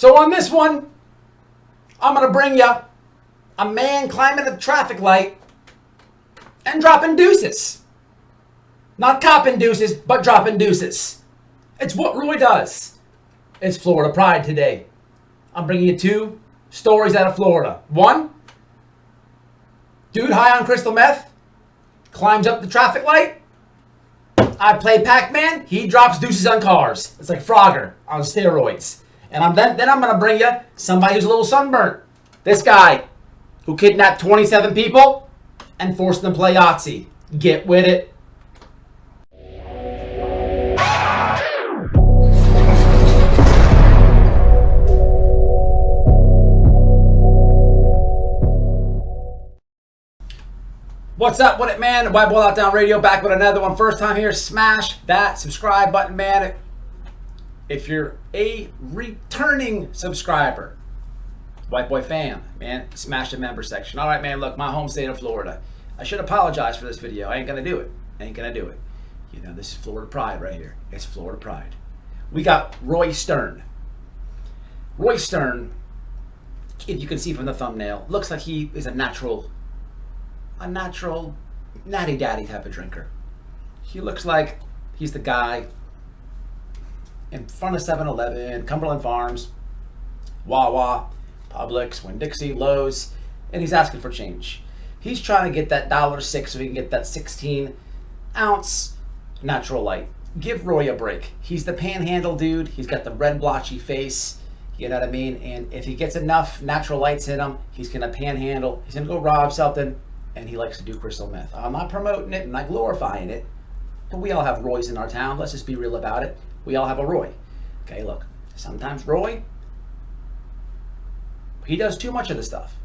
So on this one, I'm going to bring you a man climbing a traffic light and dropping deuces. Not copping deuces, but dropping deuces. It's what Roy does. It's Florida Pride today. I'm bringing you 2 stories out of Florida. 1, dude high on crystal meth, climbs up the traffic light. I play Pac-Man, he drops deuces on cars. It's like Frogger on steroids. And then I'm going to bring you somebody who's a little sunburnt. This guy who kidnapped 27 people and forced them to play Yahtzee. Get with it. What's up, what it man? White Boy Lockdown Radio back with another one. First time here, smash that subscribe button, man. If you're a returning subscriber, White Boy fan, man, smash the member section. All right, man, look, my home state of Florida. I should apologize for this video. I ain't gonna do it. You know, this is Florida Pride right here. It's Florida Pride. We got Roy Stern. Roy Stern, if you can see from the thumbnail, looks like he is a natural natty daddy type of drinker. He looks like he's the guy in front of 7-Eleven, Cumberland Farms, Wawa, Publix, Winn-Dixie, Lowe's, and he's asking for change. He's trying to get that $1.06 so he can get that 16-ounce natural light. Give Roy a break. He's the panhandle dude. He's got the red blotchy face. You know what I mean? And if he gets enough natural lights in him, he's going to panhandle. He's going to go rob something. And he likes to do crystal meth. I'm not promoting it, I'm not glorifying it, but we all have Roys in our town. Let's just be real about it. We all have a Roy. Okay, look, sometimes Roy, he does too much of the stuff.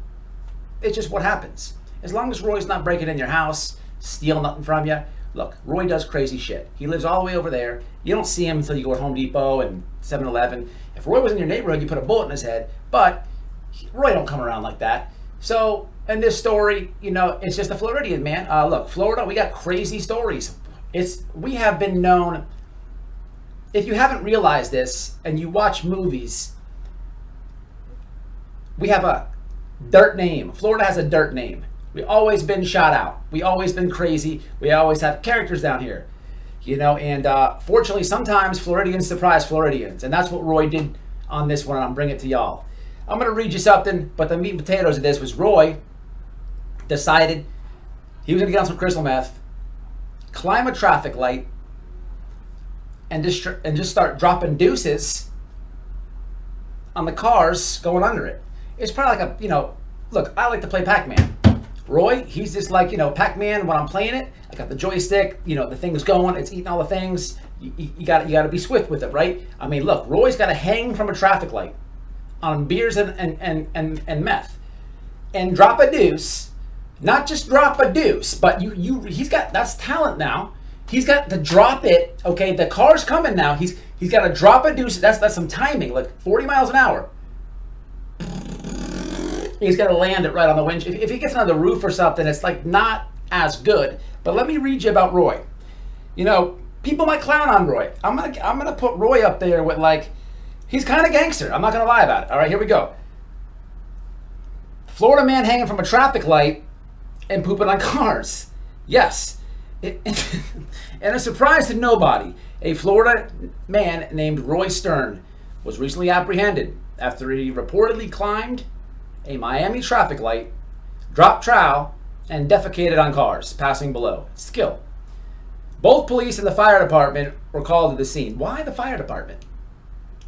It's just what happens. As long as Roy's not breaking in your house, stealing nothing from you. Look, Roy does crazy shit. He lives all the way over there. You don't see him until you go to Home Depot and 7-Eleven. If Roy was in your neighborhood, you put a bullet in his head, but Roy don't come around like that. So, in this story, you know, it's just a Floridian, man. Look, Florida, we got crazy stories. We have been known, if you haven't realized this and you watch movies, we have a dirt name. Florida has a dirt name. We always been shot out. We always been crazy. We always have characters down here, you know, and fortunately, sometimes Floridians surprise Floridians, and that's what Roy did on this one, and I'm bringing it to y'all. I'm going to read you something, but the meat and potatoes of this was Roy decided he was going to get on some crystal meth, climb a traffic light, and just start dropping deuces on the cars going under it. It's probably like a, you know, look, I like to play Pac-Man. Roy, he's just like, you know, Pac-Man when I'm playing it. I got the joystick, you know, the thing is going, it's eating all the things. You got to be swift with it, right? I mean, look, Roy's got to hang from a traffic light on beers and meth and drop a deuce. Not just drop a deuce, but he's got, that's talent now. He's got to drop it. Okay, the car's coming now. He's got to drop a deuce. That's some timing, like 40 miles an hour. He's got to land it right on the windshield. If he gets on the roof or something, it's like not as good. But let me read you about Roy. You know, people might clown on Roy. I'm gonna put Roy up there with, like, he's kind of gangster. I'm not gonna lie about it. All right, here we go. Florida man hanging from a traffic light and pooping on cars. Yes. And a surprise to nobody, a Florida man named Roy Stern was recently apprehended after he reportedly climbed a Miami traffic light, dropped trowel, and defecated on cars passing below. Skill. Both police and the fire department were called to the scene. Why the fire department?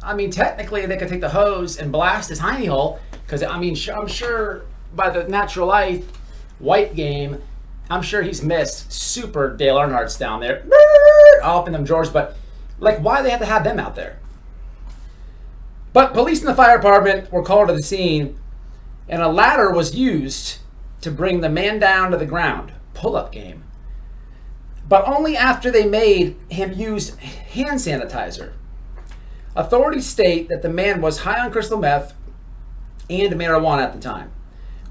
I mean, technically, they could take the hose and blast his hiney hole, because, I mean, I'm sure by the natural light white game, I'm sure he's missed super Dale Earnhardt's down there, all up in them drawers, but, like, why they have to have them out there? But police and the fire department were called to the scene, and a ladder was used to bring the man down to the ground. Pull-up game. But only after they made him use hand sanitizer. Authorities state that the man was high on crystal meth and marijuana at the time,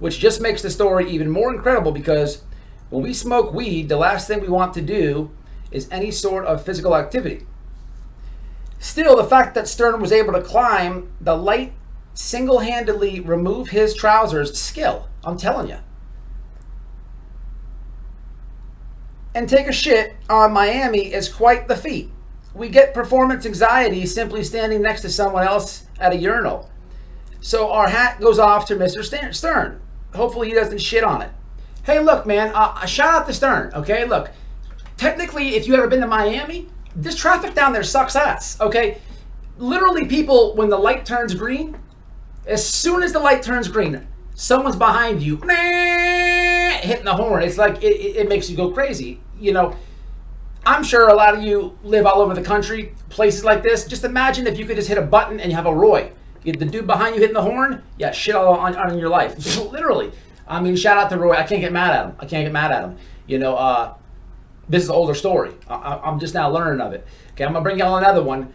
which just makes the story even more incredible, because when we smoke weed, the last thing we want to do is any sort of physical activity. Still, the fact that Stern was able to climb the light single-handedly remove his trousers, skill, I'm telling you, and take a shit on Miami is quite the feat. We get performance anxiety simply standing next to someone else at a urinal. So our hat goes off to Mr. Stern. Hopefully he doesn't shit on it. Hey, look, man, shout out to Stern, okay? Look, technically, if you've ever been to Miami, this traffic down there sucks ass, okay? Literally, people, when the light turns green, as soon as the light turns green, someone's behind you, hitting the horn. It's like, it makes you go crazy. You know, I'm sure a lot of you live all over the country, places like this. Just imagine if you could just hit a button and you have a Roy. The dude behind you hitting the horn, yeah, shit all on your life. Literally. I mean, shout out to Roy. I can't get mad at him. You know, this is an older story. I'm just now learning of it. Okay, I'm going to bring y'all another one.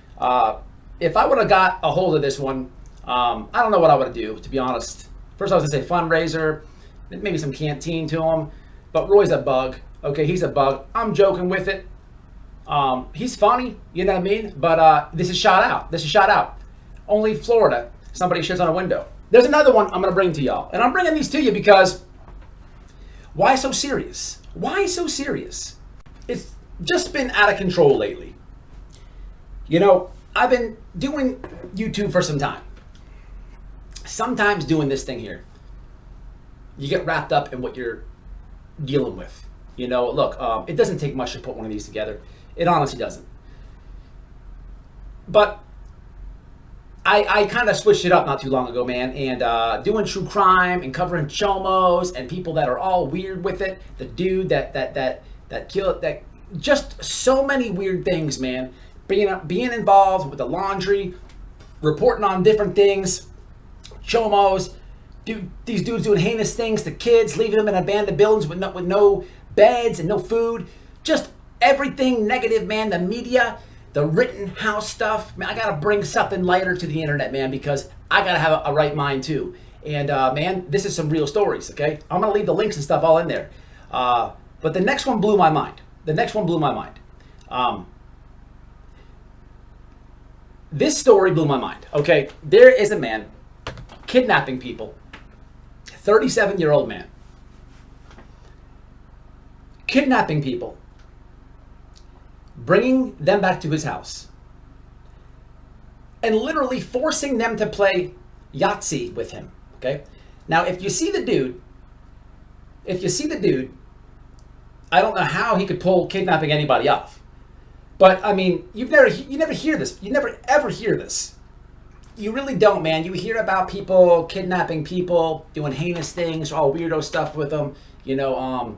If I would have got a hold of this one, I don't know what I would do, to be honest. First, I was going to say fundraiser, maybe some canteen to him. But Roy's a bug. Okay, he's a bug. I'm joking with it. He's funny, you know what I mean? But this is shot out. Only Florida, somebody shits on a window. There's another one I'm going to bring to y'all. And I'm bringing these to you because why so serious? Why so serious? It's just been out of control lately. You know, I've been doing YouTube for some time. Sometimes doing this thing here, you get wrapped up in what you're dealing with. You know, look, it doesn't take much to put one of these together. It honestly doesn't. But I kind of switched it up not too long ago, man, and doing true crime and covering chomos and people that are all weird with it. The dude that killed, that just so many weird things, man. Being involved with the laundry, reporting on different things, chomos, these dudes doing heinous things to kids, leaving them in abandoned buildings with no beds and no food, just everything negative, man. The media, the Rittenhouse stuff, man, I gotta bring something lighter to the internet, man, because I gotta have a right mind too. And man, this is some real stories, okay? I'm gonna leave the links and stuff all in there. But the next one blew my mind. This story blew my mind, okay? There is a man kidnapping people, 37-year-old man, kidnapping people, bringing them back to his house, and literally forcing them to play Yahtzee with him, okay? Now, if you see the dude, I don't know how he could pull kidnapping anybody off. But, I mean, you never hear this. You never, ever hear this. You really don't, man. You hear about people kidnapping people, doing heinous things, all weirdo stuff with them. You know,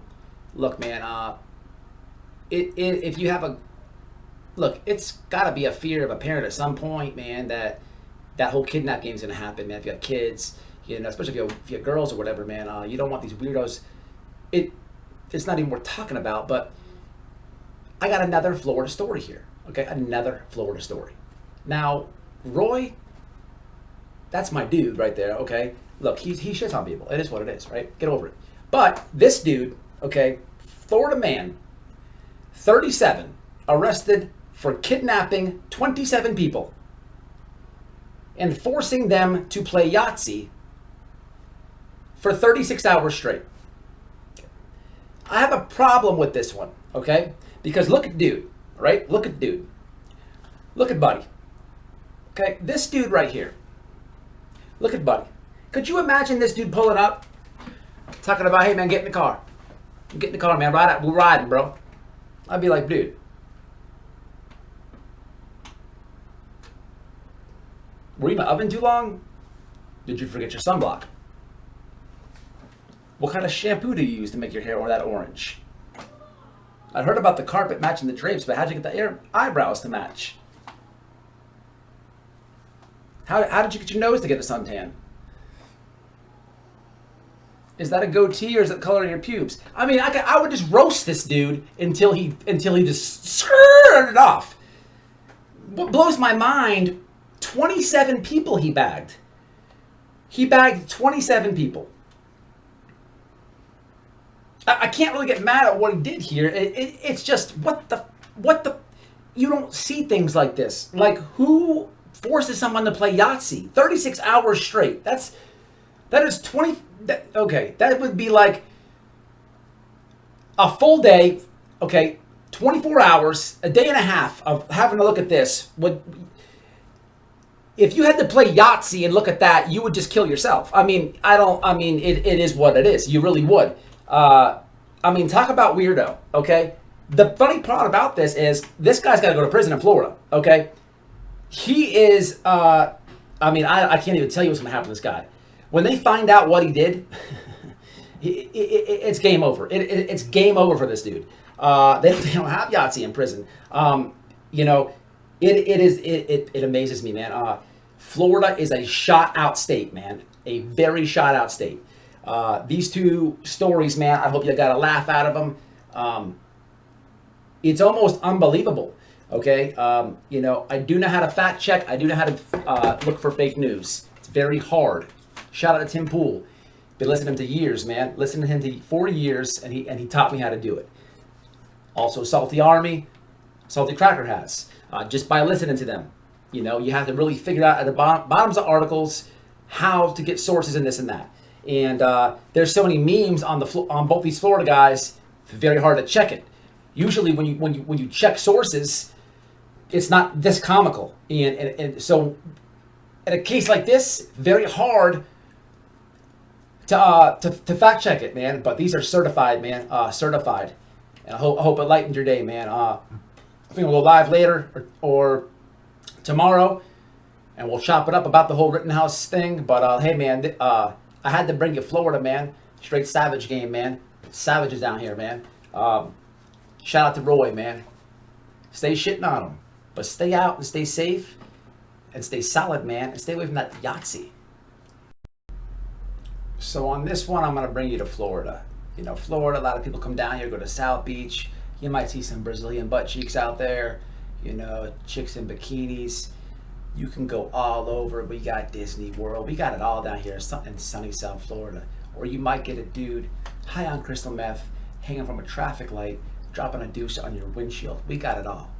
look, man, if you have a... Look, it's got to be a fear of a parent at some point, man, that whole kidnap game is going to happen, man. If you have kids, you know, especially if you have girls or whatever, man, you don't want these weirdos. It's not even worth talking about, but I got another Florida story here, okay? Another Florida story. Now, Roy, that's my dude right there, okay? Look, he shits on people. It is what it is, right? Get over it. But this dude, okay, Florida man, 37, arrested for kidnapping 27 people and forcing them to play Yahtzee for 36 hours straight. I have a problem with this one, okay? Because look at dude, right? Look at dude. Look at buddy. Okay, this dude right here. Look at buddy. Could you imagine this dude pulling up, talking about, hey man, get in the car. Get in the car, man. We're riding, bro. I'd be like, dude. Were you in the oven too long? Did you forget your sunblock? What kind of shampoo do you use to make your hair that orange? I heard about the carpet matching the drapes, but how'd you get the eyebrows to match? How did you get your nose to get a suntan? Is that a goatee or is it the color of your pubes? I mean, I would just roast this dude until he just skirted it off. What blows my mind, 27 people he bagged. He bagged 27 people. I can't really get mad at what he did here. It's just, what the, you don't see things like this. Like, who forces someone to play Yahtzee 36 hours straight. That is 20. Okay, that would be like a full day. Okay, 24 hours, a day and a half of having to look at this. If you had to play Yahtzee and look at that, you would just kill yourself. I mean, it is what it is. You really would. Talk about weirdo, okay? The funny part about this is this guy's got to go to prison in Florida, okay? He is, I can't even tell you what's going to happen to this guy. When they find out what he did, it's game over. It's game over for this dude. They don't have Yatzee in prison. It amazes me, man. Florida is a shot out state, man. A very shot out state. These two stories, man, I hope you got a laugh out of them. It's almost unbelievable. Okay. I do know how to fact check. I do know how to look for fake news. It's very hard. Shout out to Tim Pool. Been listening to him years, man. Listening to him for years, and he taught me how to do it. Also, Salty Army, Salty Cracker has. Just by listening to them. You have to really figure out at the bottoms of articles how to get sources and this and that. And there's so many memes on both these Florida guys. It's very hard to check it. Usually, when you check sources, it's not this comical. And so, in a case like this, very hard to fact check it, man. But these are certified, man. Certified. And I hope it lightened your day, man. I think we'll go live later or tomorrow, and we'll chop it up about the whole Rittenhouse thing. But hey, man, I had to bring you Florida, man. Straight savage game, man. Savages down here, man. Shout out to Roy, man. Stay shitting on them, but stay out and stay safe and stay solid, man, and stay away from that Yahtzee. So on this one, I'm gonna bring you to Florida. Florida, a lot of people come down here, go to South Beach. You might see some Brazilian butt cheeks out there, chicks in bikinis. You can go all over. We got Disney World. We got it all down here in sunny South Florida. Or you might get a dude high on crystal meth, hanging from a traffic light, dropping a deuce on your windshield. We got it all.